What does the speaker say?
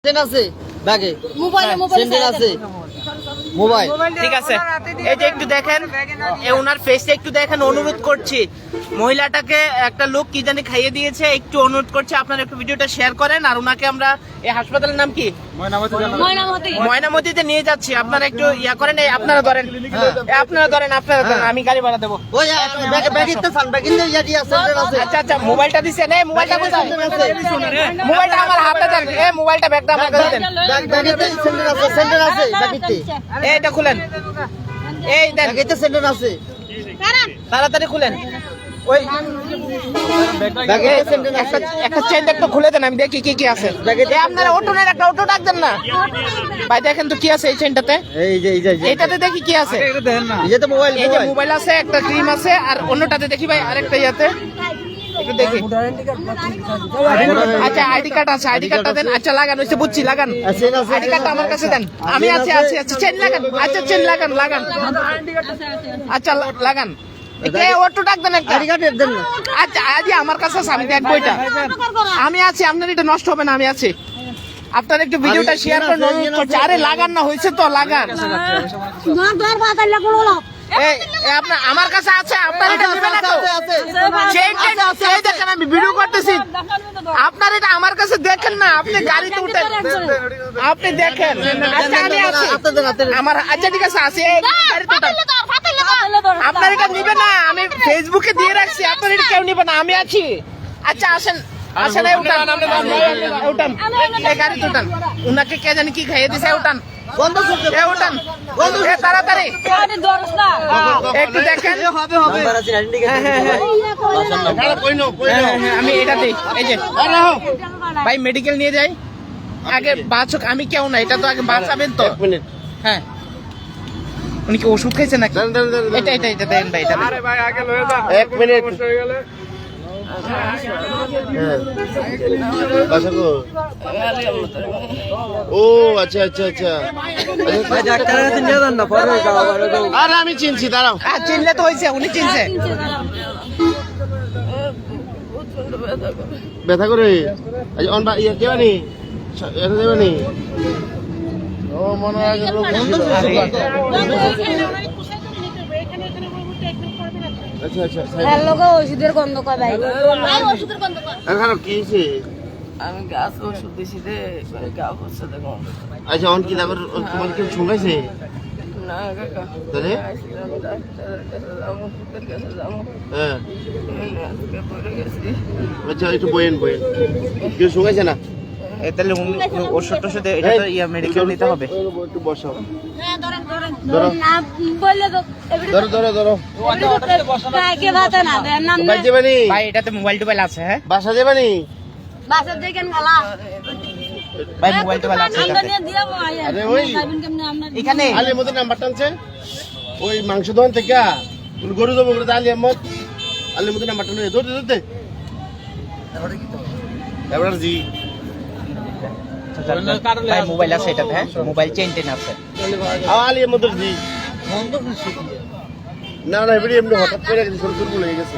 আছে ব্যাগে মোবাইল আছে মোবাইল ঠিক আছে, এই যে একটু দেখেন, ওনার ফেসটা একটু দেখেন, অনুরোধ করছি। মহিলাটাকে একটা লোক কি জানি খাইয়ে দিয়েছে, একটু অনুরোধ করছি আপনারা একটু ভিডিওটা শেয়ার করেন। আর ওনাকে আমরা এই হাসপাতালের নাম কি, ময়নামতিতে নিয়ে যাচ্ছি। আপনারা একটু ইয়া করেন, আপনারা ধরেন, আপনারা ধরেন, আমি গাড়ি ভাড়া দেবো। ওই ব্যাগে তো ফান ব্যাগে ইয়াটি আছে আছে আচ্ছা আচ্ছা, মোবাইলটা দিছেন, এই মোবাইলটা কোথায়? মোবাইলটা আমার হাতে দেন, এই মোবাইলটা ব্যাগটা আমার কাছে দেন। ব্যাগেতে সেন্টার আছে ব্যাগেতে এইটা খুলেন, এই দেন, ব্যাগেতে সেন্টার আছে তাড়াতাড়ি খুলেন। ওই ব্যাগেতে সেন্টার আছে একটা চেন একটু খুলে দেন, আমি দেখি কি কি আছে। এই আপনারা অটোনের একটা অটো ডাক দেন না ভাই, দেখেন তো কি আছে এই চেনটাতে। এই যে এইটাতে দেখি কি আছে। এই যে তো মোবাইল এই যে মোবাইল আছে, একটা ক্রিম আছে, আর অন্যটাতে দেখি ভাই আরেকটা ইয়াতে একটু দেখি। আচ্ছা আইডি কার্ড আছে, আইডি কার্ডটা দেন। আচ্ছা লাগান, হইছে বুঝছি, লাগান আইডি কার্ডটা আমার কাছে দেন। আমি আছি। চেন লাগান, আচ্ছা চেন লাগান। আচ্ছা লাগান, অটো ডাক দেন একটা। আইডি কার্ড দেন না আচ্ছা আজই আমার কাছে আছে, আমি দেখবো এটা। আমি আছি, আপনার এটা নষ্ট হবে না, আমি আছি। আপনারা একটু ভিডিওটা শেয়ার করে অনুরোধ করছি। আরে লাগান না, হয়েছে তো লাগান। আপনার আমার কাছে আছে, আপনার এটা নেবেন না তো? সেই দেখেন, আমি ভিডিও করতেছি, আপনার এটা আমার কাছে দেখেন না, আপনি গাড়িতে উঠেন, আপনি দেখেন। আচ্ছা আমি আছি আমার, আচ্ছা ঠিক আছে আছে, গাড়িতে উঠেন। আপনার এটা নিবে না, আমি ফেসবুকে দিয়ে রাখছি, আপনার এটা কেউ নিবে না, আমি আছি। আচ্ছা আসেন, আসেন, উঠান, এই গাড়িতে উঠান। উনাকে কে জানি কি খাইয়ে দিছে, উঠান, উঠান তাড়াতাড়ি, একটু দেখেন। আমি এটা দিই, এই যে ভাই মেডিকেল নিয়ে যাই আগে, বাঁচক। আমি কেউ না, এটা তো আগে বাঁচাবেন তো। হ্যাঁ, উনি কি ওষুধ খাইছে নাকি? এটা দেন ভাই, এটা এক মিনিট ও আচ্ছা আরে আমি চিনছি, দাঁড়াও। চিনলে তো হয়েছে, উনি চিনছে। ব্যথা করে কেবানি দেবানি ও মনে হয় ওষুধের গন্ধ কয় ভাই, এখন কি হয়েছে? আমি গাছ ওষুধ দিছি রে, গা হচ্ছে দেখো। আচ্ছা অন কি তারপর তোমার কেউ শুনলাইছে? না কাকা, তাহলে আসলাম ডাক্তারের কাছে যাবো, ওষুধের কাছে যাবো, হ্যাঁ আজকে পড়ে গেছি। আচ্ছা একটু বইন কেউ শুকাইছে না? তাহলে ওষুধ টষুধ এটা তো ইয়া মেডিকেল নিতে হবে। একটু বসাও, ধরো বাইর যাবানি? ভাই এটাতে মোবাইল টোবাইল আছে? হ্যাঁ বাসা যাবানি? ভাই মোবাইল টোবাইল আছে আরে ওই এখানে? আলির মধ্যে নাম্বার টানছে ওই মাংস দোকান থেকে, গরু জব করে আলি আহমদ আলির মধ্যে নাম্বার টানে ধরতে এবার জি ভাই মোবাইল আছে এটাতে? হ্যাঁ মোবাইল চেন টেন আছে আলি আহমদ জি না এবারে এমনি হঠাৎ করে শুরু হয়ে গেছে।